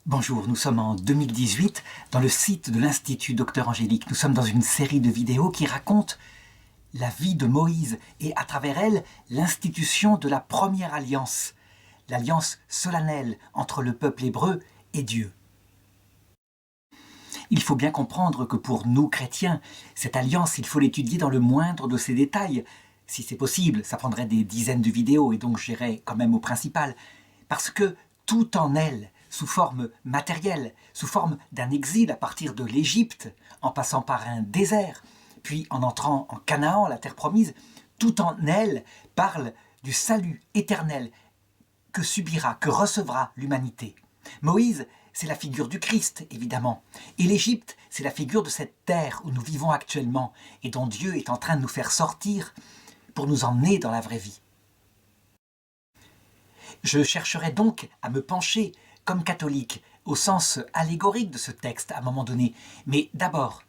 Bonjour, nous sommes en 2018 dans le site de l'Institut Docteur Angélique. Nous sommes dans une série de vidéos qui racontent la vie de Moïse et à travers elle, l'institution de la première alliance, l'alliance solennelle entre le peuple hébreu et Dieu. Il faut bien comprendre que pour nous chrétiens, cette alliance, il faut l'étudier dans le moindre de ses détails. Si c'est possible, ça prendrait des dizaines de vidéos et donc j'irai quand même au principal. Parce que tout en elle, sous forme matérielle, sous forme d'un exil à partir de l'Égypte, en passant par un désert, puis en entrant en Canaan, la terre promise, tout en elle parle du salut éternel que subira, que recevra l'humanité. Moïse, c'est la figure du Christ, évidemment. Et l'Égypte, c'est la figure de cette terre où nous vivons actuellement et dont Dieu est en train de nous faire sortir pour nous emmener dans la vraie vie. Je chercherai donc à me pencher, comme catholique, au sens allégorique de ce texte à un moment donné. Mais d'abord,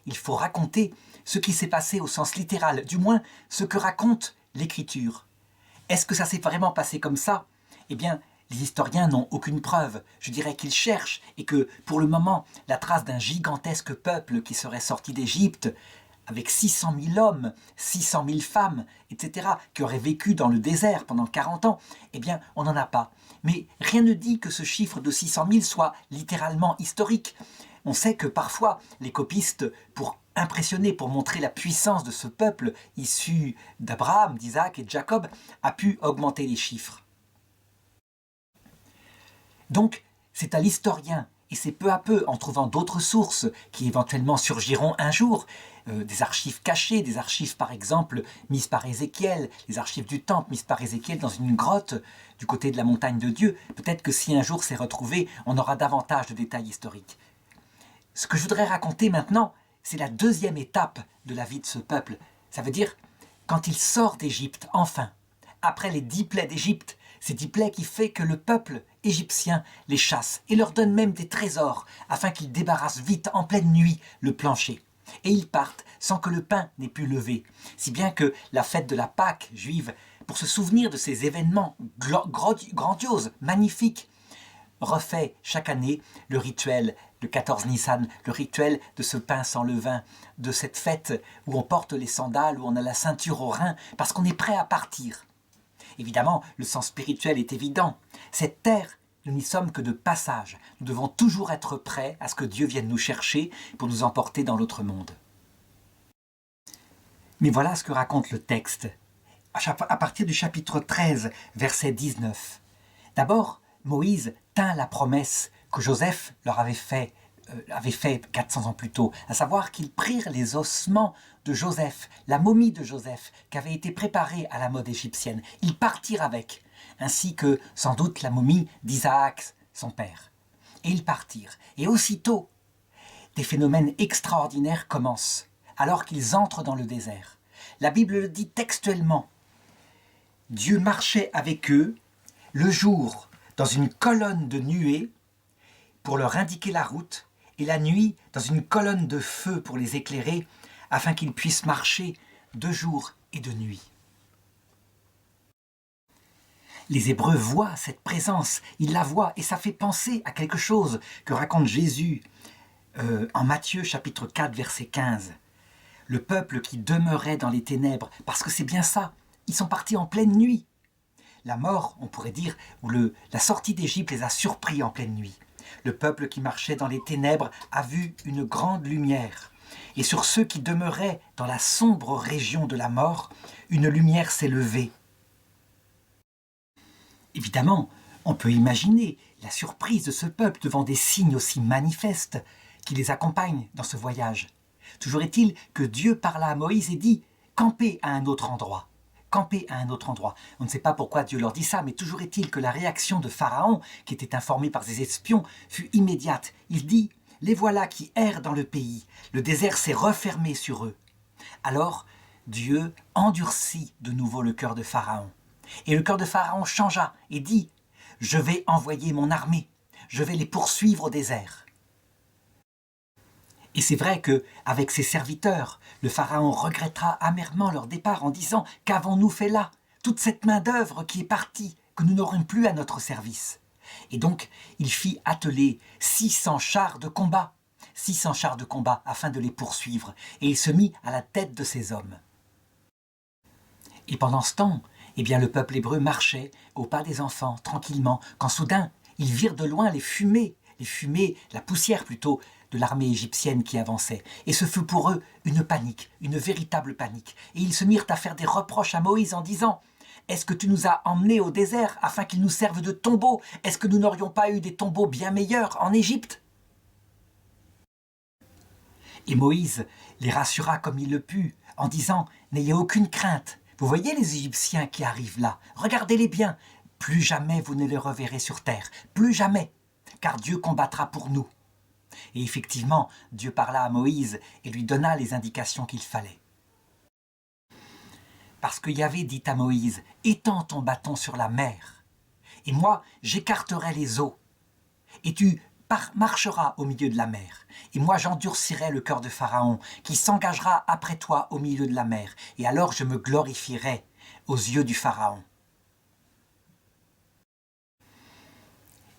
il faut raconter ce qui s'est passé au sens littéral, du moins ce que raconte l'Écriture. Est-ce que ça s'est vraiment passé comme ça ? Eh bien, les historiens n'ont aucune preuve. Je dirais qu'ils cherchent et que, pour le moment, la trace d'un gigantesque peuple qui serait sorti d'Égypte, avec 600 000 hommes, 600 000 femmes, etc., qui auraient vécu dans le désert pendant 40 ans, eh bien, on n'en a pas. Mais rien ne dit que ce chiffre de 600 000 soit littéralement historique. On sait que parfois, les copistes, pour impressionner, pour montrer la puissance de ce peuple issu d'Abraham, d'Isaac et de Jacob, a pu augmenter les chiffres. Donc, c'est à l'historien, et c'est peu à peu, en trouvant d'autres sources qui éventuellement surgiront un jour, des archives cachées, des archives par exemple mises par Ézéchiel, les archives du temple mises par Ézéchiel dans une grotte du côté de la montagne de Dieu, peut-être que si un jour c'est retrouvé, on aura davantage de détails historiques. Ce que je voudrais raconter maintenant, c'est la deuxième étape de la vie de ce peuple. Ça veut dire, quand il sort d'Égypte, enfin, après les 10 plaies d'Égypte, ces 10 plaies qui fait que le peuple égyptien les chasse et leur donne même des trésors afin qu'ils débarrassent vite en pleine nuit le plancher. Et ils partent sans que le pain n'ait pu lever. Si bien que la fête de la Pâque juive, pour se souvenir de ces événements grandioses, magnifiques, refait chaque année le rituel, le 14 Nissan, le rituel de ce pain sans levain, de cette fête où on porte les sandales, où on a la ceinture au rein, parce qu'on est prêt à partir. Évidemment, le sens spirituel est évident. Cette terre, nous n'y sommes que de passage. Nous devons toujours être prêts à ce que Dieu vienne nous chercher pour nous emporter dans l'autre monde. Mais voilà ce que raconte le texte, à partir du chapitre 13, verset 19. D'abord, Moïse tint la promesse que Joseph leur avait fait 400 ans plus tôt, à savoir qu'ils prirent les ossements de Joseph, la momie de Joseph, qui avait été préparée à la mode égyptienne. Ils partirent avec, ainsi que sans doute la momie d'Isaac, son père. Et ils partirent. Et aussitôt, des phénomènes extraordinaires commencent, alors qu'ils entrent dans le désert. La Bible le dit textuellement. Dieu marchait avec eux le jour dans une colonne de nuée pour leur indiquer la route, et la nuit dans une colonne de feu pour les éclairer, afin qu'ils puissent marcher de jour et de nuit. Les Hébreux voient cette présence, ils la voient, et ça fait penser à quelque chose que raconte Jésus en Matthieu chapitre 4, verset 15. Le peuple qui demeurait dans les ténèbres, parce que c'est bien ça, ils sont partis en pleine nuit. La mort, on pourrait dire, ou la sortie d'Égypte les a surpris en pleine nuit. Le peuple qui marchait dans les ténèbres a vu une grande lumière. Et sur ceux qui demeuraient dans la sombre région de la mort, une lumière s'est levée. Évidemment, on peut imaginer la surprise de ce peuple devant des signes aussi manifestes qui les accompagnent dans ce voyage. Toujours est-il que Dieu parla à Moïse et dit « Campez à un autre endroit ». Camper à un autre endroit. On ne sait pas pourquoi Dieu leur dit ça, mais toujours est-il que la réaction de Pharaon, qui était informé par ses espions, fut immédiate. Il dit « Les voilà qui errent dans le pays, le désert s'est refermé sur eux. » Alors, Dieu endurcit de nouveau le cœur de Pharaon. Et le cœur de Pharaon changea et dit « Je vais envoyer mon armée, je vais les poursuivre au désert. » Et c'est vrai qu'avec ses serviteurs, le Pharaon regrettera amèrement leur départ en disant « Qu'avons-nous fait là ? Toute cette main-d'œuvre qui est partie, que nous n'aurons plus à notre service. » Et donc, il fit atteler 600 chars de combat, 600 chars de combat afin de les poursuivre, et il se mit à la tête de ces hommes. Et pendant ce temps, eh bien, le peuple hébreu marchait au pas des enfants, tranquillement, quand soudain, ils virent de loin les fumées, la poussière plutôt, de l'armée égyptienne qui avançait. Et ce fut pour eux une panique, une véritable panique. Et ils se mirent à faire des reproches à Moïse en disant « Est-ce que tu nous as emmenés au désert afin qu'ils nous servent de tombeau? Est-ce que nous n'aurions pas eu des tombeaux bien meilleurs en Égypte ?» Et Moïse les rassura comme il le put en disant « N'ayez aucune crainte. Vous voyez les Égyptiens qui arrivent là, regardez-les bien. Plus jamais vous ne les reverrez sur terre, plus jamais, car Dieu combattra pour nous. » Et effectivement, Dieu parla à Moïse et lui donna les indications qu'il fallait. Parce que Yahvé dit à Moïse « Étends ton bâton sur la mer, et moi j'écarterai les eaux, et tu marcheras au milieu de la mer. Et moi j'endurcirai le cœur de Pharaon, qui s'engagera après toi au milieu de la mer, et alors je me glorifierai aux yeux du Pharaon. »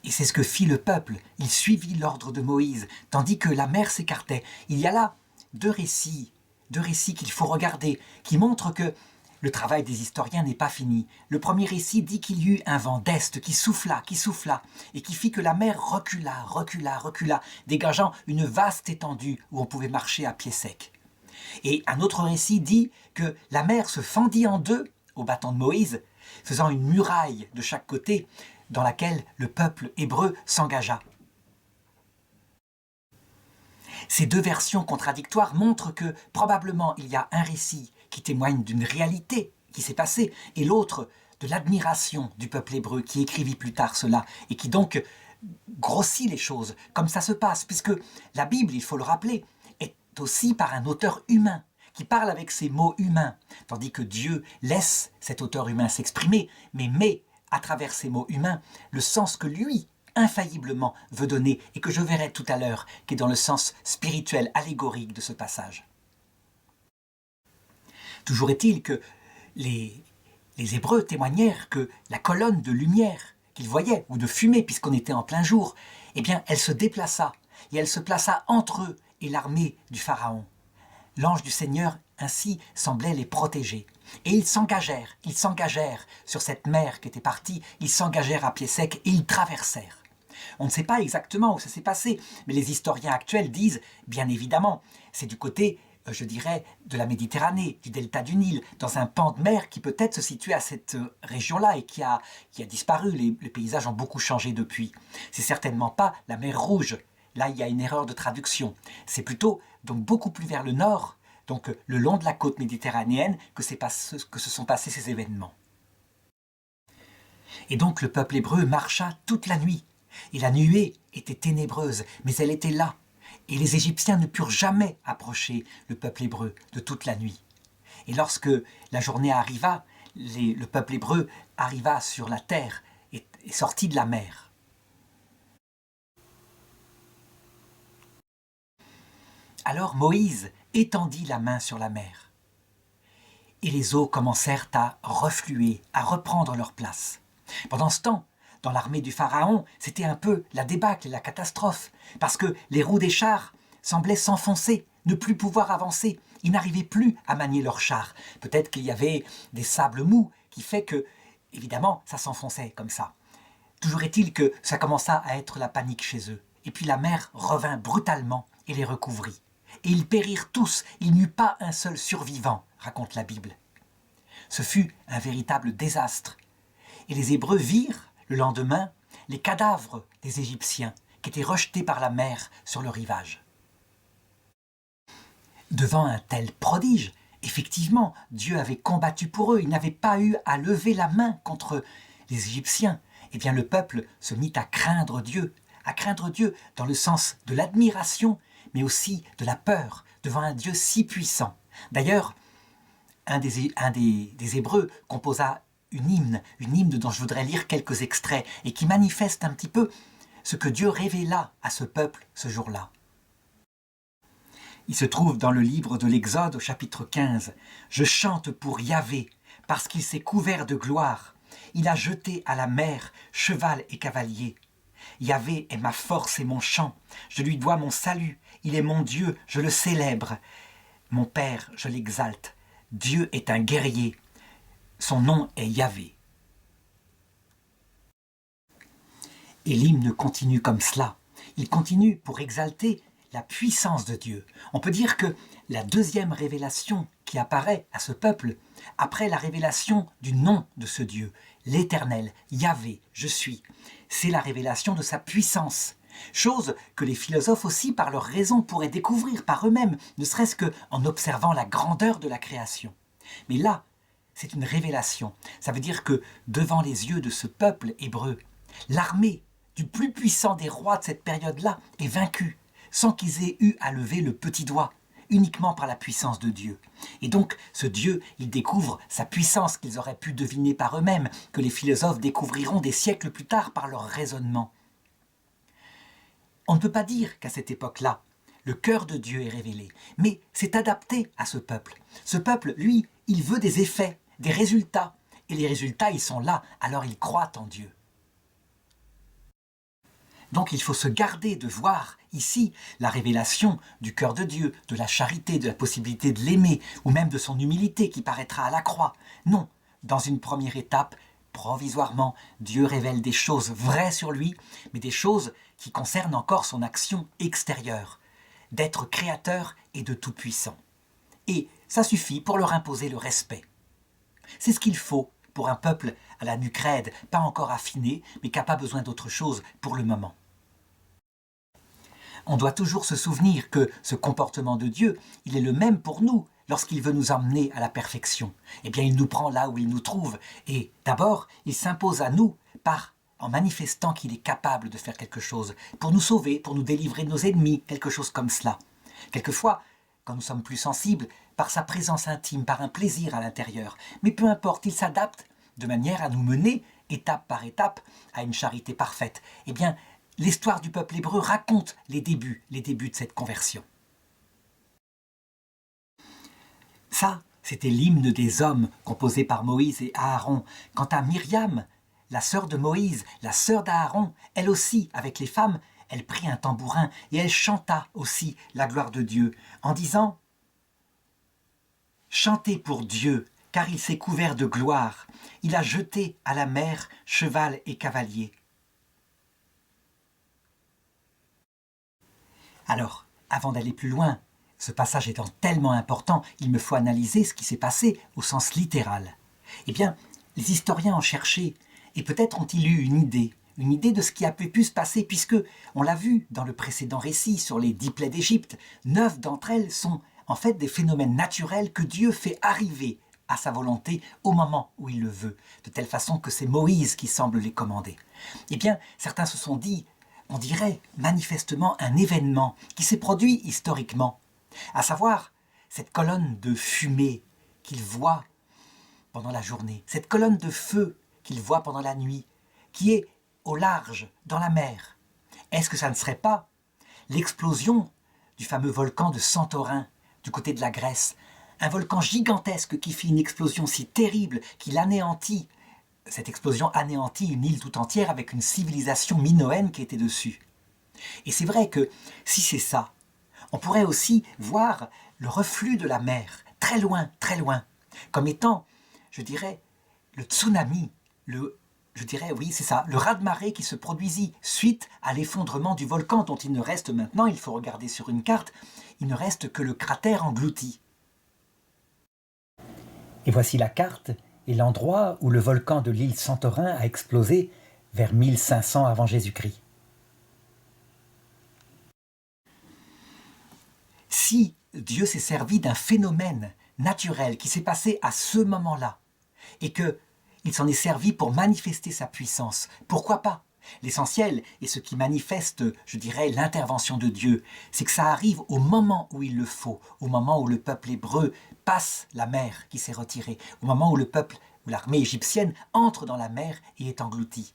Et c'est ce que fit le peuple, il suivit l'ordre de Moïse, tandis que la mer s'écartait. Il y a là deux récits qu'il faut regarder, qui montrent que le travail des historiens n'est pas fini. Le premier récit dit qu'il y eut un vent d'est qui souffla, et qui fit que la mer recula, dégageant une vaste étendue où on pouvait marcher à pied sec. Et un autre récit dit que la mer se fendit en deux au bâton de Moïse, faisant une muraille de chaque côté, dans laquelle le peuple hébreu s'engagea. Ces deux versions contradictoires montrent que probablement il y a un récit qui témoigne d'une réalité qui s'est passée et l'autre de l'admiration du peuple hébreu qui écrivit plus tard cela et qui donc grossit les choses comme ça se passe, puisque la Bible, il faut le rappeler, est aussi par un auteur humain qui parle avec ses mots humains, tandis que Dieu laisse cet auteur humain s'exprimer, mais met à travers ces mots humains, le sens que lui, infailliblement, veut donner, et que je verrai tout à l'heure, qui est dans le sens spirituel, allégorique de ce passage. Toujours est-il que les Hébreux témoignèrent que la colonne de lumière qu'ils voyaient, ou de fumée, puisqu'on était en plein jour, eh bien, elle se déplaça, et elle se plaça entre eux et l'armée du Pharaon. L'ange du Seigneur, ainsi, semblait les protéger. Et ils s'engagèrent sur cette mer qui était partie, ils s'engagèrent à pied sec et ils traversèrent. On ne sait pas exactement où ça s'est passé, mais les historiens actuels disent, bien évidemment, c'est du côté, je dirais, de la Méditerranée, du delta du Nil, dans un pan de mer qui peut-être se situe à cette région-là et qui a disparu. Les paysages ont beaucoup changé depuis. C'est certainement pas la mer Rouge. Là, il y a une erreur de traduction. C'est plutôt donc beaucoup plus vers le nord, donc le long de la côte méditerranéenne, que se sont passés ces événements. Et donc le peuple hébreu marcha toute la nuit, et la nuée était ténébreuse, mais elle était là, et les Égyptiens ne purent jamais approcher le peuple hébreu de toute la nuit. Et lorsque la journée arriva, le peuple hébreu arriva sur la terre et sortit de la mer. Alors Moïse étendit la main sur la mer. Et les eaux commencèrent à refluer, à reprendre leur place. Pendant ce temps, dans l'armée du Pharaon, c'était un peu la débâcle et la catastrophe, parce que les roues des chars semblaient s'enfoncer, ne plus pouvoir avancer. Ils n'arrivaient plus à manier leurs chars. Peut-être qu'il y avait des sables mous qui fait que, évidemment, ça s'enfonçait comme ça. Toujours est-il que ça commença à être la panique chez eux. Et puis la mer revint brutalement et les recouvrit. Et ils périrent tous, il n'y eut pas un seul survivant, raconte la Bible. Ce fut un véritable désastre. Et les Hébreux virent, le lendemain, les cadavres des Égyptiens qui étaient rejetés par la mer sur le rivage. Devant un tel prodige, effectivement, Dieu avait combattu pour eux, il n'avait pas eu à lever la main contre les Égyptiens. Eh bien, le peuple se mit à craindre Dieu dans le sens de l'admiration, mais aussi de la peur devant un Dieu si puissant. D'ailleurs, un des Hébreux composa une hymne dont je voudrais lire quelques extraits et qui manifeste un petit peu ce que Dieu révéla à ce peuple ce jour-là. Il se trouve dans le livre de l'Exode au chapitre 15. « Je chante pour Yahvé, parce qu'il s'est couvert de gloire. Il a jeté à la mer cheval et cavalier. Yahvé est ma force et mon chant. Je lui dois mon salut. Il est mon Dieu, je le célèbre. Mon Père, je l'exalte. Dieu est un guerrier. Son nom est Yahvé. Et l'hymne continue comme cela. Il continue pour exalter la puissance de Dieu. On peut dire que la deuxième révélation qui apparaît à ce peuple, après la révélation du nom de ce Dieu, l'Éternel, Yahvé, je suis, c'est la révélation de sa puissance. Chose que les philosophes aussi, par leur raison, pourraient découvrir par eux-mêmes, ne serait-ce qu'en observant la grandeur de la création. Mais là, c'est une révélation. Ça veut dire que devant les yeux de ce peuple hébreu, l'armée du plus puissant des rois de cette période-là est vaincue, sans qu'ils aient eu à lever le petit doigt, uniquement par la puissance de Dieu. Et donc, ce Dieu, il découvre sa puissance qu'ils auraient pu deviner par eux-mêmes, que les philosophes découvriront des siècles plus tard par leur raisonnement. On ne peut pas dire qu'à cette époque-là, le cœur de Dieu est révélé, mais c'est adapté à ce peuple. Ce peuple, lui, il veut des effets, des résultats, et les résultats, ils sont là, alors il croit en Dieu. Donc il faut se garder de voir ici la révélation du cœur de Dieu, de la charité, de la possibilité de l'aimer, ou même de son humilité qui paraîtra à la croix. Non, dans une première étape, provisoirement, Dieu révèle des choses vraies sur lui, mais des choses qui concernent encore son action extérieure, d'être créateur et de tout-puissant. Et ça suffit pour leur imposer le respect. C'est ce qu'il faut pour un peuple à la nuque raide, pas encore affiné, mais qui n'a pas besoin d'autre chose pour le moment. On doit toujours se souvenir que ce comportement de Dieu, il est le même pour nous lorsqu'il veut nous emmener à la perfection. Eh bien, il nous prend là où il nous trouve. Et d'abord, il s'impose à nous en manifestant qu'il est capable de faire quelque chose pour nous sauver, pour nous délivrer de nos ennemis, quelque chose comme cela. Quelquefois, quand nous sommes plus sensibles, par sa présence intime, par un plaisir à l'intérieur. Mais peu importe, il s'adapte de manière à nous mener, étape par étape, à une charité parfaite. Eh bien, l'histoire du peuple hébreu raconte les débuts de cette conversion. Ça, c'était l'hymne des hommes composé par Moïse et Aaron. Quant à Myriam, la sœur de Moïse, la sœur d'Aaron, elle aussi, avec les femmes, elle prit un tambourin et elle chanta aussi la gloire de Dieu en disant « Chantez pour Dieu, car il s'est couvert de gloire. Il a jeté à la mer cheval et cavalier. » Alors, avant d'aller plus loin, ce passage étant tellement important, il me faut analyser ce qui s'est passé au sens littéral. Eh bien, les historiens ont cherché, et peut-être ont-ils eu une idée de ce qui a pu se passer, puisque, on l'a vu dans le précédent récit sur les 10 plaies d'Égypte, 9 d'entre elles sont en fait des phénomènes naturels que Dieu fait arriver à sa volonté au moment où il le veut, de telle façon que c'est Moïse qui semble les commander. Eh bien, certains se sont dit, on dirait manifestement un événement qui s'est produit historiquement, à savoir cette colonne de fumée qu'il voit pendant la journée, cette colonne de feu qu'il voit pendant la nuit, qui est au large, dans la mer. Est-ce que ça ne serait pas l'explosion du fameux volcan de Santorin, du côté de la Grèce, un volcan gigantesque qui fit une explosion si terrible qu'il anéantit. Cette explosion anéantit une île tout entière avec une civilisation minoenne qui était dessus. Et c'est vrai que si c'est ça, on pourrait aussi voir le reflux de la mer, très loin, comme étant, je dirais, le tsunami, le raz-de-marée qui se produisit suite à l'effondrement du volcan dont il ne reste maintenant, il faut regarder sur une carte, il ne reste que le cratère englouti. Et voici la carte et l'endroit où le volcan de l'île Santorin a explosé vers 1500 avant Jésus-Christ. Si Dieu s'est servi d'un phénomène naturel qui s'est passé à ce moment-là, et qu'il s'en est servi pour manifester sa puissance, pourquoi pas? L'essentiel, et ce qui manifeste, je dirais, l'intervention de Dieu, c'est que ça arrive au moment où il le faut, au moment où le peuple hébreu passe la mer qui s'est retirée, au moment où où l'armée égyptienne entre dans la mer et est engloutie.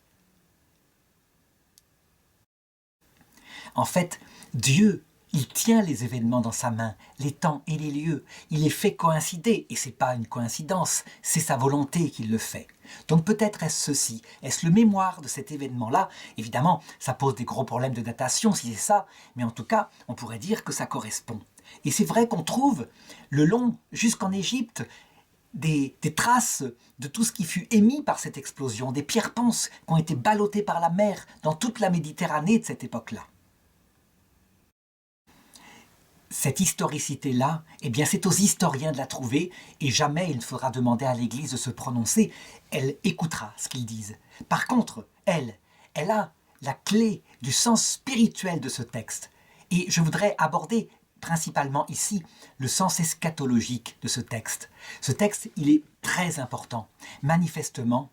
En fait, Dieu Il tient les événements dans sa main, les temps et les lieux. Il les fait coïncider, et ce n'est pas une coïncidence, c'est sa volonté qui le fait. Donc peut-être est-ce ceci, est-ce le mémoire de cet événement-là? Évidemment, ça pose des gros problèmes de datation si c'est ça, mais en tout cas, on pourrait dire que ça correspond. Et c'est vrai qu'on trouve le long, jusqu'en Égypte, des traces de tout ce qui fut émis par cette explosion, des pierres ponces qui ont été ballottées par la mer dans toute la Méditerranée de cette époque-là. Cette historicité-là, eh bien c'est aux historiens de la trouver, et jamais il ne faudra demander à l'Église de se prononcer, elle écoutera ce qu'ils disent. Par contre, elle a la clé du sens spirituel de ce texte, et je voudrais aborder principalement ici le sens eschatologique de ce texte. Ce texte, il est très important. Manifestement,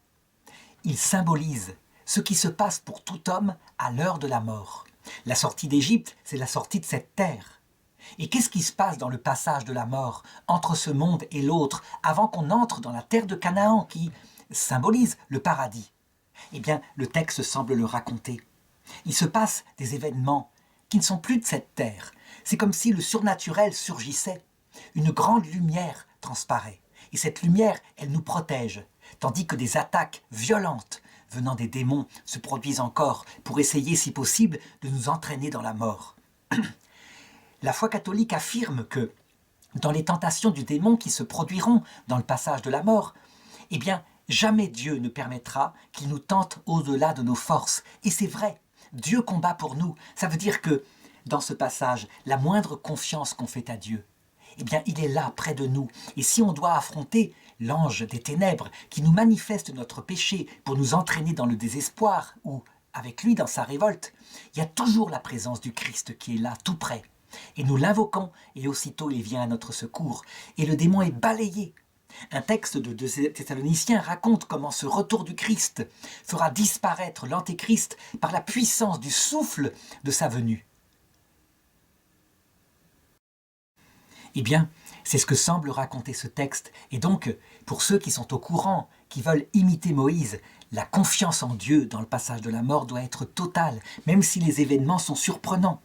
il symbolise ce qui se passe pour tout homme à l'heure de la mort. La sortie d'Égypte, c'est la sortie de cette terre. Et qu'est-ce qui se passe dans le passage de la mort entre ce monde et l'autre avant qu'on entre dans la terre de Canaan qui symbolise le paradis? Eh bien, le texte semble le raconter. Il se passe des événements qui ne sont plus de cette terre. C'est comme si le surnaturel surgissait. Une grande lumière transparaît. Et cette lumière, elle nous protège. Tandis que des attaques violentes venant des démons se produisent encore pour essayer, si possible, de nous entraîner dans la mort. La foi catholique affirme que, dans les tentations du démon qui se produiront dans le passage de la mort, eh bien, jamais Dieu ne permettra qu'il nous tente au-delà de nos forces. Et c'est vrai, Dieu combat pour nous. Ça veut dire que, dans ce passage, la moindre confiance qu'on fait à Dieu, eh bien, il est là, près de nous. Et si on doit affronter l'ange des ténèbres qui nous manifeste notre péché pour nous entraîner dans le désespoir ou avec lui dans sa révolte, il y a toujours la présence du Christ qui est là, tout près. Et nous l'invoquons, et aussitôt il vient à notre secours, et le démon est balayé. Un texte de 2 Thessaloniciens raconte comment ce retour du Christ fera disparaître l'Antéchrist par la puissance du souffle de sa venue. Eh bien, c'est ce que semble raconter ce texte, et donc, pour ceux qui sont au courant, qui veulent imiter Moïse, la confiance en Dieu dans le passage de la mort doit être totale, même si les événements sont surprenants.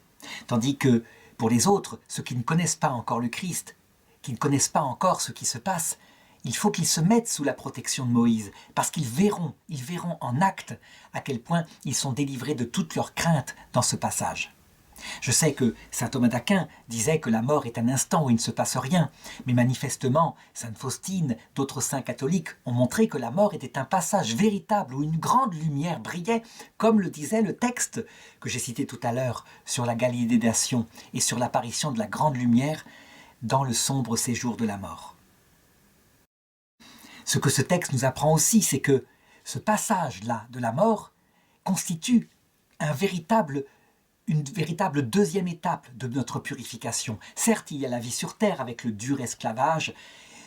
Tandis que, pour les autres, ceux qui ne connaissent pas encore le Christ, qui ne connaissent pas encore ce qui se passe, il faut qu'ils se mettent sous la protection de Moïse, parce qu'ils verront en acte à quel point ils sont délivrés de toutes leurs craintes dans ce passage. Je sais que saint Thomas d'Aquin disait que la mort est un instant où il ne se passe rien, mais manifestement, sainte Faustine, d'autres saints catholiques ont montré que la mort était un passage véritable où une grande lumière brillait, comme le disait le texte que j'ai cité tout à l'heure sur la galilée-nation et sur l'apparition de la grande lumière dans le sombre séjour de la mort. Ce que ce texte nous apprend aussi, c'est que ce passage-là de la mort constitue une véritable deuxième étape de notre purification. Certes, il y a la vie sur terre avec le dur esclavage,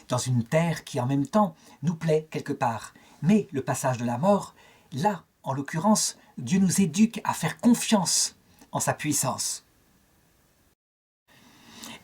dans une terre qui en même temps nous plaît quelque part. Mais le passage de la mort, là, en l'occurrence, Dieu nous éduque à faire confiance en sa puissance.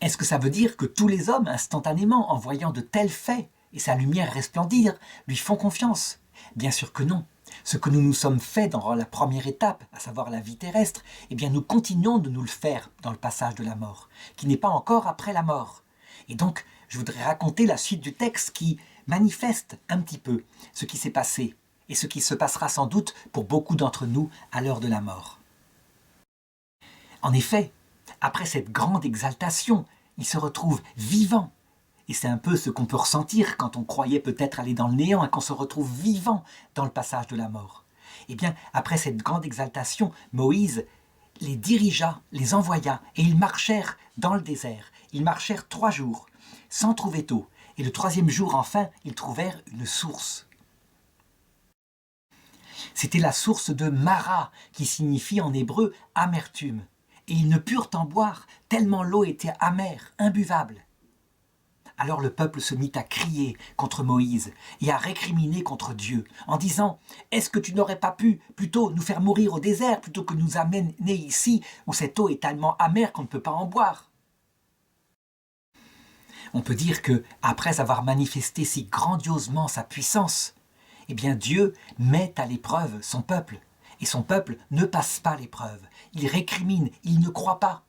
Est-ce que ça veut dire que tous les hommes, instantanément, en voyant de tels faits et sa lumière resplendir, lui font confiance? Bien sûr que non. Ce que nous nous sommes fait dans la première étape, à savoir la vie terrestre, eh bien nous continuons de nous le faire dans le passage de la mort, qui n'est pas encore après la mort. Et donc, je voudrais raconter la suite du texte qui manifeste un petit peu ce qui s'est passé et ce qui se passera sans doute pour beaucoup d'entre nous à l'heure de la mort. En effet, après cette grande exaltation, il se retrouve vivant. Et c'est un peu ce qu'on peut ressentir quand on croyait peut-être aller dans le néant et qu'on se retrouve vivant dans le passage de la mort. Eh bien, après cette grande exaltation, Moïse les dirigea, les envoya, et ils marchèrent dans le désert. Ils marchèrent 3 jours, sans trouver d'eau. Et le 3e jour, enfin, ils trouvèrent une source. C'était la source de Mara, qui signifie en hébreu amertume. Et ils ne purent en boire, tellement l'eau était amère, imbuvable. Alors le peuple se mit à crier contre Moïse et à récriminer contre Dieu, en disant « Est-ce que tu n'aurais pas pu plutôt nous faire mourir au désert plutôt que nous amener ici où cette eau est tellement amère qu'on ne peut pas en boire ?» On peut dire que, après avoir manifesté si grandiosement sa puissance, eh bien Dieu met à l'épreuve son peuple. Et son peuple ne passe pas l'épreuve. Il récrimine, il ne croit pas.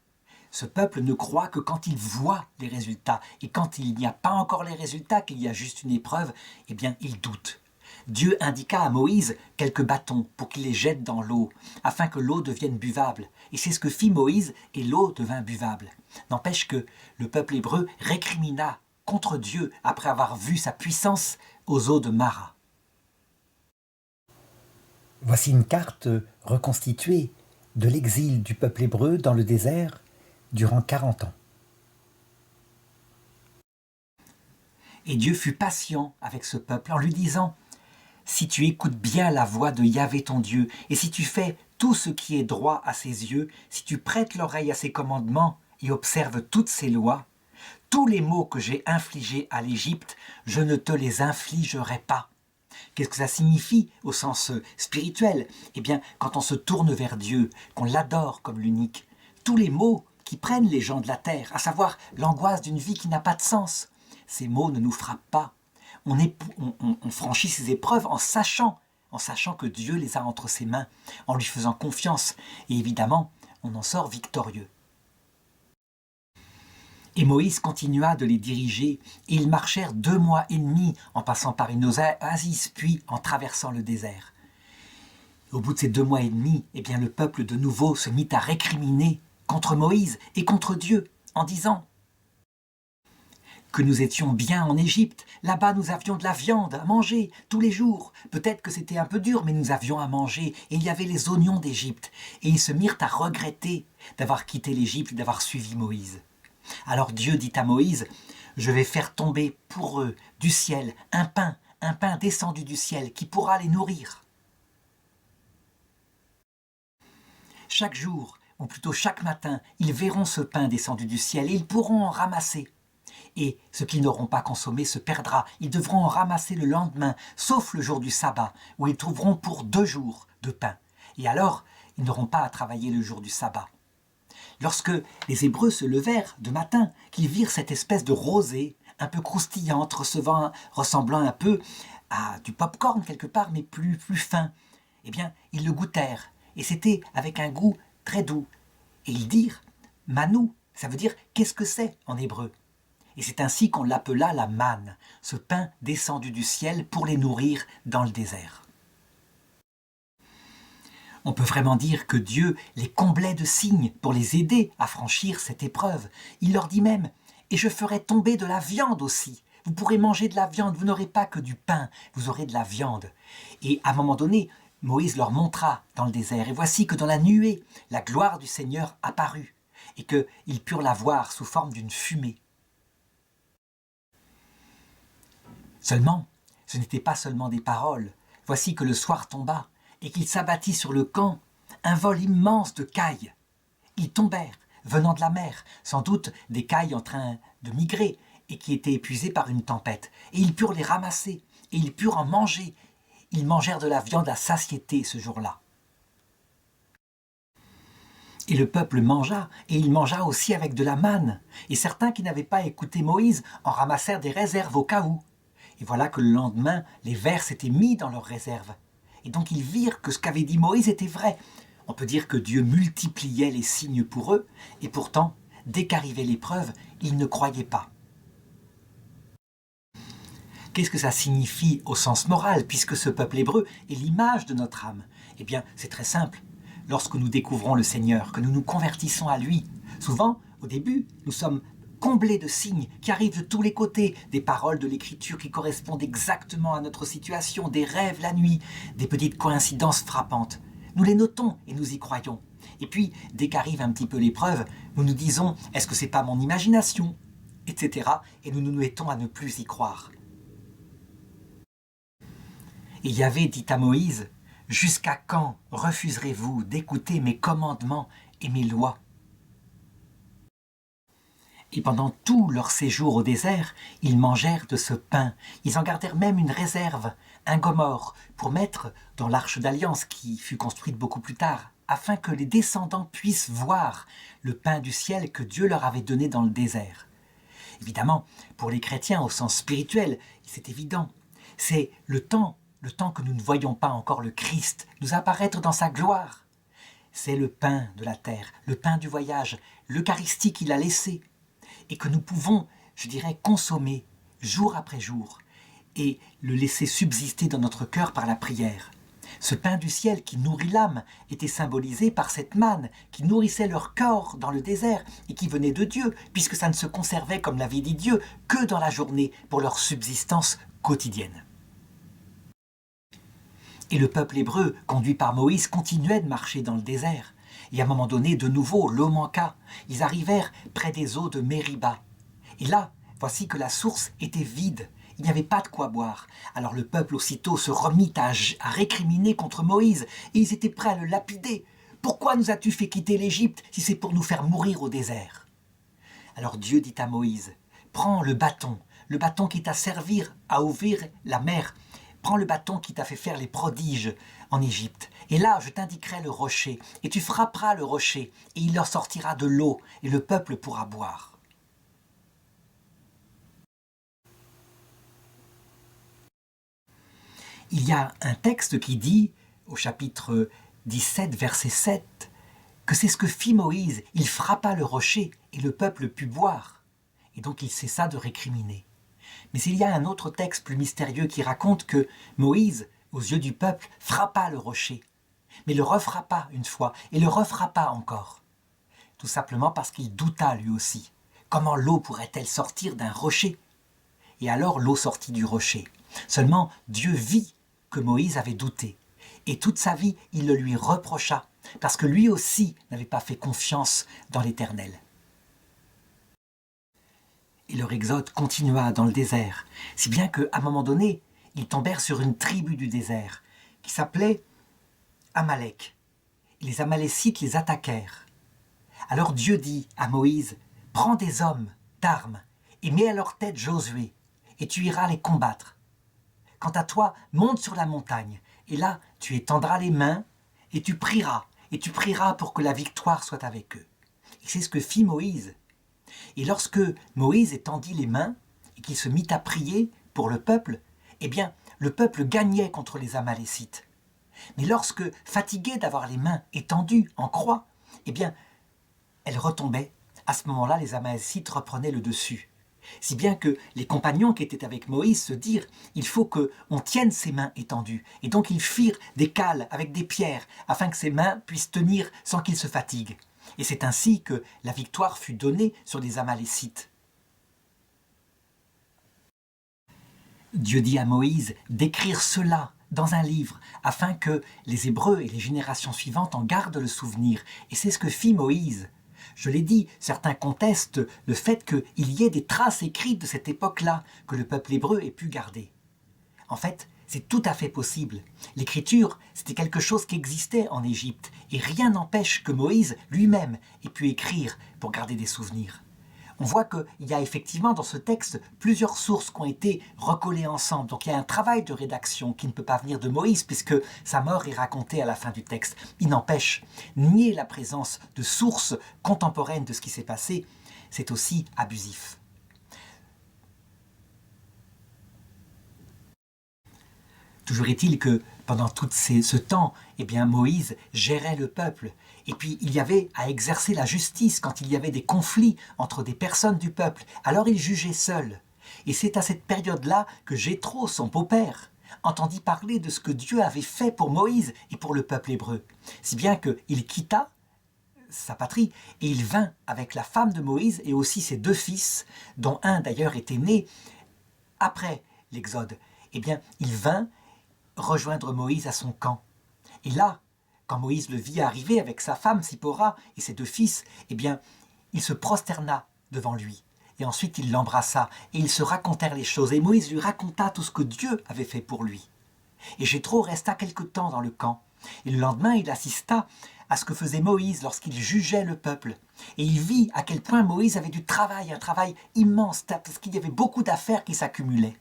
Ce peuple ne croit que quand il voit les résultats. Et quand il n'y a pas encore les résultats, qu'il y a juste une épreuve, eh bien, il doute. Dieu indiqua à Moïse quelques bâtons pour qu'il les jette dans l'eau, afin que l'eau devienne buvable. Et c'est ce que fit Moïse, et l'eau devint buvable. N'empêche que le peuple hébreu récrimina contre Dieu après avoir vu sa puissance aux eaux de Mara. Voici une carte reconstituée de l'exil du peuple hébreu dans le désert durant 40 ans. Et Dieu fut patient avec ce peuple en lui disant « Si tu écoutes bien la voix de Yahvé ton Dieu, et si tu fais tout ce qui est droit à ses yeux, si tu prêtes l'oreille à ses commandements et observes toutes ses lois, tous les maux que j'ai infligés à l'Égypte, je ne te les infligerai pas. » Qu'est-ce que ça signifie au sens spirituel? Eh bien, quand on se tourne vers Dieu, qu'on l'adore comme l'unique, tous les maux qui prennent les gens de la terre, à savoir l'angoisse d'une vie qui n'a pas de sens, ces maux ne nous frappent pas. On franchit ces épreuves en sachant que Dieu les a entre ses mains, en lui faisant confiance, et évidemment, on en sort victorieux. Et Moïse continua de les diriger, et ils marchèrent 2 mois et demi en passant par une oasis, puis en traversant le désert. Au bout de ces 2 mois et demi, eh bien, le peuple de nouveau se mit à récriminer contre Moïse et contre Dieu, en disant que nous étions bien en Égypte, là-bas nous avions de la viande à manger tous les jours. Peut-être que c'était un peu dur, mais nous avions à manger, et il y avait les oignons d'Égypte. Et ils se mirent à regretter d'avoir quitté l'Égypte et d'avoir suivi Moïse. Alors Dieu dit à Moïse, « Je vais faire tomber pour eux du ciel un pain descendu du ciel qui pourra les nourrir. » Chaque jour, ou plutôt chaque matin, ils verront ce pain descendu du ciel et ils pourront en ramasser. Et ce qu'ils n'auront pas consommé se perdra. Ils devront en ramasser le lendemain, sauf le jour du sabbat, où ils trouveront pour 2 jours de pain. Et alors, ils n'auront pas à travailler le jour du sabbat. Lorsque les Hébreux se levèrent de matin, qu'ils virent cette espèce de rosée un peu croustillante, ressemblant un peu à du pop-corn quelque part, mais plus fin, eh bien, ils le goûtèrent. Et c'était avec un goût très doux. Et ils dirent « manou », ça veut dire « qu'est-ce que c'est » en hébreu. Et c'est ainsi qu'on l'appela la manne, ce pain descendu du ciel pour les nourrir dans le désert. On peut vraiment dire que Dieu les comblait de signes pour les aider à franchir cette épreuve. Il leur dit même « Et je ferai tomber de la viande aussi. Vous pourrez manger de la viande, vous n'aurez pas que du pain, vous aurez de la viande. » Et à un moment donné, Moïse leur montra dans le désert. Et voici que dans la nuée, la gloire du Seigneur apparut et qu'ils purent la voir sous forme d'une fumée. Seulement, ce n'était pas seulement des paroles. Voici que le soir tomba et qu'il s'abattit sur le camp un vol immense de cailles. Ils tombèrent, venant de la mer, sans doute des cailles en train de migrer et qui étaient épuisées par une tempête. Et ils purent les ramasser et ils purent en manger. Ils mangèrent de la viande à satiété ce jour-là. Et le peuple mangea, et il mangea aussi avec de la manne. Et certains qui n'avaient pas écouté Moïse en ramassèrent des réserves au cas où. Et voilà que le lendemain, les vers s'étaient mis dans leurs réserves. Et donc ils virent que ce qu'avait dit Moïse était vrai. On peut dire que Dieu multipliait les signes pour eux, et pourtant, dès qu'arrivait l'épreuve, ils ne croyaient pas. Qu'est-ce que ça signifie au sens moral, puisque ce peuple hébreu est l'image de notre âme? Eh bien, c'est très simple. Lorsque nous découvrons le Seigneur, que nous nous convertissons à lui, souvent, au début, nous sommes comblés de signes qui arrivent de tous les côtés, des paroles de l'Écriture qui correspondent exactement à notre situation, des rêves la nuit, des petites coïncidences frappantes. Nous les notons et nous y croyons. Et puis, dès qu'arrive un petit peu l'épreuve, nous nous disons « est-ce que c'est pas mon imagination ?» etc. Et nous nous mettons à ne plus y croire. Et Yahvé dit à Moïse « Jusqu'à quand refuserez-vous d'écouter mes commandements et mes lois ?» Et pendant tout leur séjour au désert, ils mangèrent de ce pain. Ils en gardèrent même une réserve, un gomorre, pour mettre dans l'arche d'alliance qui fut construite beaucoup plus tard, afin que les descendants puissent voir le pain du ciel que Dieu leur avait donné dans le désert. Évidemment, pour les chrétiens au sens spirituel, c'est évident. C'est le temps que nous ne voyons pas encore le Christ nous apparaître dans sa gloire. c'est le pain de la terre, le pain du voyage, l'Eucharistie qu'il a laissé, et que nous pouvons, je dirais, consommer jour après jour, et le laisser subsister dans notre cœur par la prière. Ce pain du ciel qui nourrit l'âme était symbolisé par cette manne qui nourrissait leur corps dans le désert et qui venait de Dieu, puisque ça ne se conservait, comme l'avait dit Dieu, que dans la journée pour leur subsistance quotidienne. Et le peuple hébreu, conduit par Moïse, continuait de marcher dans le désert. Et à un moment donné, de nouveau, l'eau manqua. Ils arrivèrent près des eaux de Mériba. Et là, voici que la source était vide. Il n'y avait pas de quoi boire. Alors le peuple aussitôt se remit à récriminer contre Moïse, et ils étaient prêts à le lapider. « Pourquoi nous as-tu fait quitter l'Égypte si c'est pour nous faire mourir au désert ?» Alors Dieu dit à Moïse, « Prends le bâton qui t'a servi à ouvrir la mer. Prends le bâton qui t'a fait faire les prodiges en Égypte. Et là, je t'indiquerai le rocher, et tu frapperas le rocher, et il leur sortira de l'eau, et le peuple pourra boire. » Il y a un texte qui dit, au chapitre 17, verset 7, que c'est ce que fit Moïse. Il frappa le rocher et le peuple put boire. Et donc il cessa de récriminer. Mais il y a un autre texte plus mystérieux qui raconte que Moïse, aux yeux du peuple, frappa le rocher, mais le refrappa une fois et le refrappa encore. Tout simplement parce qu'il douta lui aussi. Comment l'eau pourrait-elle sortir d'un rocher? Et alors l'eau sortit du rocher. Seulement Dieu vit que Moïse avait douté. Et toute sa vie, il le lui reprocha, parce que lui aussi n'avait pas fait confiance dans l'Éternel. Et leur exode continua dans le désert, si bien qu'à un moment donné, ils tombèrent sur une tribu du désert, qui s'appelait Amalek. Et les Amalécites les attaquèrent. Alors Dieu dit à Moïse, « Prends des hommes d'armes, et mets à leur tête Josué, et tu iras les combattre. Quant à toi, monte sur la montagne, et là, tu étendras les mains, et tu prieras pour que la victoire soit avec eux. » Et c'est ce que fit Moïse. Et lorsque Moïse étendit les mains, et qu'il se mit à prier pour le peuple, eh bien, le peuple gagnait contre les Amalécites. Mais lorsque, fatigué d'avoir les mains étendues en croix, eh bien, elles retombaient. À ce moment-là, les Amalécites reprenaient le dessus. Si bien que les compagnons qui étaient avec Moïse se dirent « Il faut qu'on tienne ses mains étendues ». Et donc ils firent des cales avec des pierres afin que ses mains puissent tenir sans qu'il se fatigue. Et c'est ainsi que la victoire fut donnée sur les Amalécites. Dieu dit à Moïse d'écrire cela dans un livre afin que les Hébreux et les générations suivantes en gardent le souvenir. Et c'est ce que fit Moïse. Je l'ai dit, certains contestent le fait qu'il y ait des traces écrites de cette époque-là que le peuple hébreu ait pu garder. En fait, c'est tout à fait possible. L'écriture, c'était quelque chose qui existait en Égypte, et rien n'empêche que Moïse lui-même ait pu écrire pour garder des souvenirs. On voit qu'il y a effectivement dans ce texte plusieurs sources qui ont été recollées ensemble. Donc il y a un travail de rédaction qui ne peut pas venir de Moïse puisque sa mort est racontée à la fin du texte. Il n'empêche, nier la présence de sources contemporaines de ce qui s'est passé, c'est aussi abusif. Toujours est-il que pendant tout ce temps, eh bien, Moïse gérait le peuple. Et puis il y avait à exercer la justice quand il y avait des conflits entre des personnes du peuple. Alors il jugeait seul. Et c'est à cette période-là que Jéthro, son beau-père, entendit parler de ce que Dieu avait fait pour Moïse et pour le peuple hébreu. Si bien qu'il quitta sa patrie et il vint avec la femme de Moïse et aussi ses 2 fils, dont un d'ailleurs était né après l'Exode. Eh bien, il vint rejoindre Moïse à son camp. Et là, quand Moïse le vit arriver avec sa femme Sipora et ses 2 fils, eh bien, il se prosterna devant lui. Et ensuite, il l'embrassa et ils se racontèrent les choses. Et Moïse lui raconta tout ce que Dieu avait fait pour lui. Et Jéthro resta quelque temps dans le camp. Et le lendemain, il assista à ce que faisait Moïse lorsqu'il jugeait le peuple. Et il vit à quel point Moïse avait du travail, un travail immense, parce qu'il y avait beaucoup d'affaires qui s'accumulaient.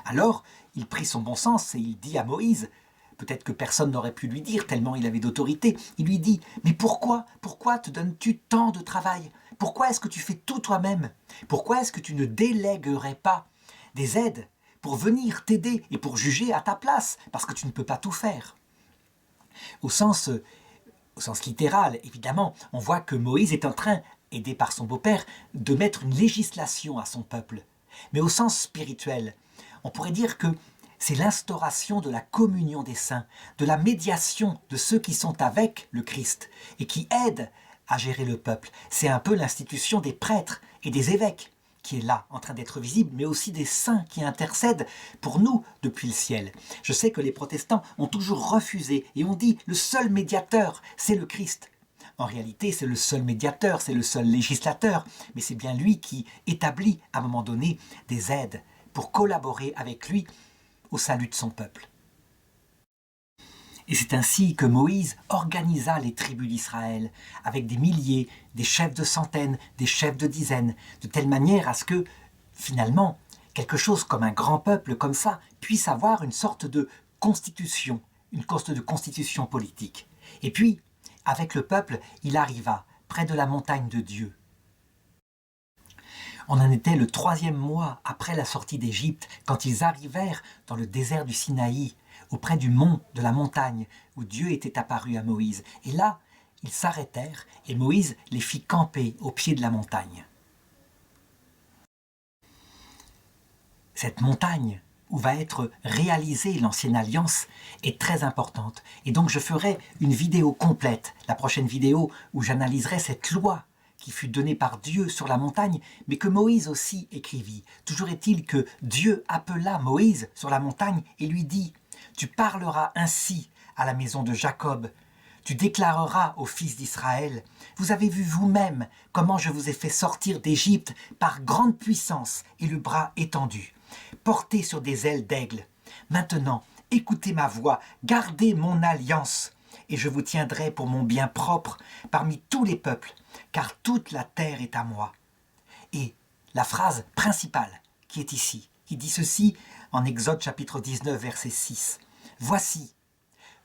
Alors, il prit son bon sens et il dit à Moïse, peut-être que personne n'aurait pu lui dire tellement il avait d'autorité, il lui dit « Mais pourquoi te donnes-tu tant de travail? Pourquoi est-ce que tu fais tout toi-même? Pourquoi est-ce que tu ne délèguerais pas des aides pour venir t'aider et pour juger à ta place, parce que tu ne peux pas tout faire ?» Au sens au sens littéral, évidemment, on voit que Moïse est en train, aidé par son beau-père, de mettre une législation à son peuple. Mais au sens spirituel, on pourrait dire que c'est l'instauration de la communion des saints, de la médiation de ceux qui sont avec le Christ et qui aident à gérer le peuple. C'est un peu l'institution des prêtres et des évêques qui est là, en train d'être visible, mais aussi des saints qui intercèdent pour nous depuis le ciel. Je sais que les protestants ont toujours refusé et ont dit le seul médiateur, c'est le Christ. En réalité, c'est le seul médiateur, c'est le seul législateur, mais c'est bien lui qui établit à un moment donné des aides pour collaborer avec lui au salut de son peuple. Et c'est ainsi que Moïse organisa les tribus d'Israël, avec des milliers, des chefs de centaines, des chefs de dizaines, de telle manière à ce que, finalement, quelque chose comme un grand peuple comme ça puisse avoir une sorte de constitution, une sorte de constitution politique. Et puis, avec le peuple, il arriva près de la montagne de Dieu. On en était le 3e mois après la sortie d'Égypte, quand ils arrivèrent dans le désert du Sinaï, auprès du mont de la montagne, où Dieu était apparu à Moïse. Et là, ils s'arrêtèrent, et Moïse les fit camper au pied de la montagne. Cette montagne, où va être réalisée l'ancienne alliance, est très importante. Et donc je ferai une vidéo complète, la prochaine vidéo, où j'analyserai cette loi qui fut donnée par Dieu sur la montagne, mais que Moïse aussi écrivit. Toujours est-il que Dieu appela Moïse sur la montagne et lui dit « Tu parleras ainsi à la maison de Jacob, tu déclareras aux fils d'Israël, vous avez vu vous-même comment je vous ai fait sortir d'Égypte par grande puissance et le bras étendu, porté sur des ailes d'aigle. Maintenant, écoutez ma voix, gardez mon alliance, et je vous tiendrai pour mon bien propre parmi tous les peuples, car toute la terre est à moi. » Et la phrase principale qui est ici, qui dit ceci en Exode chapitre 19, verset 6. « Voici,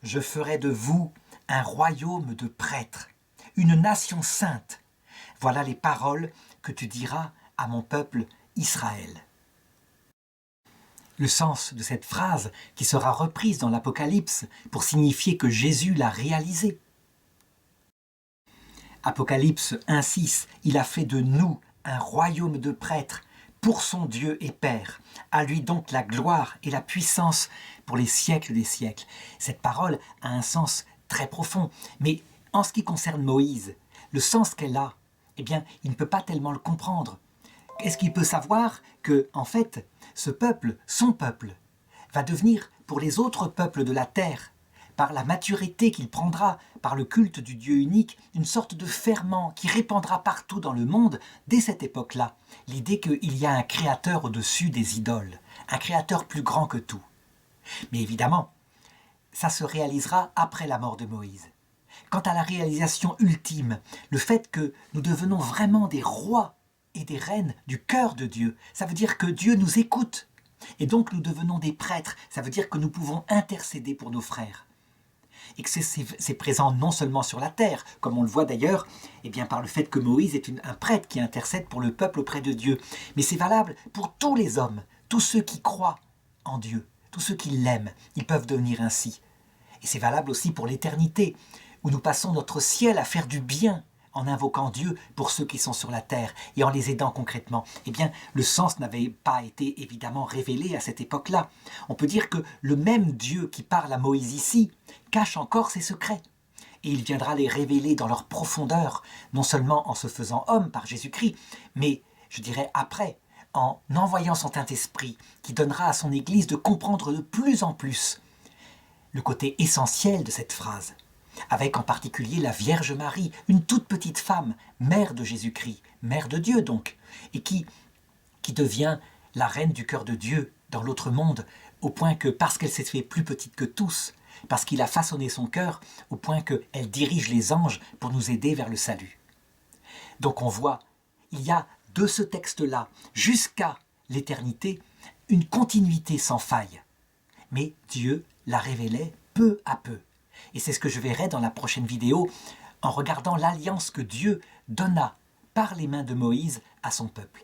je ferai de vous un royaume de prêtres, une nation sainte. Voilà les paroles que tu diras à mon peuple Israël. » Le sens de cette phrase qui sera reprise dans l'Apocalypse pour signifier que Jésus l'a réalisée. Apocalypse 1,6, il a fait de nous un royaume de prêtres pour son Dieu et Père. À lui donc la gloire et la puissance pour les siècles des siècles. Cette parole a un sens très profond, mais en ce qui concerne Moïse, le sens qu'elle a, eh bien, il ne peut pas tellement le comprendre. Est-ce qu'il peut savoir que, en fait, ce peuple, son peuple, va devenir pour les autres peuples de la terre, par la maturité qu'il prendra, par le culte du Dieu unique, une sorte de ferment qui répandra partout dans le monde dès cette époque-là, l'idée qu'il y a un créateur au-dessus des idoles, un créateur plus grand que tout. Mais évidemment, ça se réalisera après la mort de Moïse. Quant à la réalisation ultime, le fait que nous devenons vraiment des rois et des reines du cœur de Dieu, ça veut dire que Dieu nous écoute. Et donc nous devenons des prêtres, ça veut dire que nous pouvons intercéder pour nos frères. Et que c'est présent non seulement sur la terre, comme on le voit d'ailleurs eh bien, par le fait que Moïse est un prêtre qui intercède pour le peuple auprès de Dieu, mais c'est valable pour tous les hommes, tous ceux qui croient en Dieu, tous ceux qui l'aiment, ils peuvent devenir ainsi. Et c'est valable aussi pour l'éternité, où nous passons notre ciel à faire du bien, en invoquant Dieu pour ceux qui sont sur la terre et en les aidant concrètement. Eh bien, le sens n'avait pas été évidemment révélé à cette époque-là. On peut dire que le même Dieu qui parle à Moïse ici cache encore ses secrets. Et il viendra les révéler dans leur profondeur, non seulement en se faisant homme par Jésus-Christ, mais, je dirais, après, en envoyant son Saint-Esprit, qui donnera à son Église de comprendre de plus en plus le côté essentiel de cette phrase, avec en particulier la Vierge Marie, une toute petite femme, mère de Jésus-Christ, mère de Dieu donc, et qui devient la reine du cœur de Dieu dans l'autre monde, au point que, parce qu'elle s'est fait plus petite que tous, parce qu'il a façonné son cœur, au point qu'elle dirige les anges pour nous aider vers le salut. Donc on voit, il y a de ce texte-là, jusqu'à l'éternité, une continuité sans faille. Mais Dieu la révélait peu à peu. Et c'est ce que je verrai dans la prochaine vidéo en regardant l'alliance que Dieu donna par les mains de Moïse à son peuple.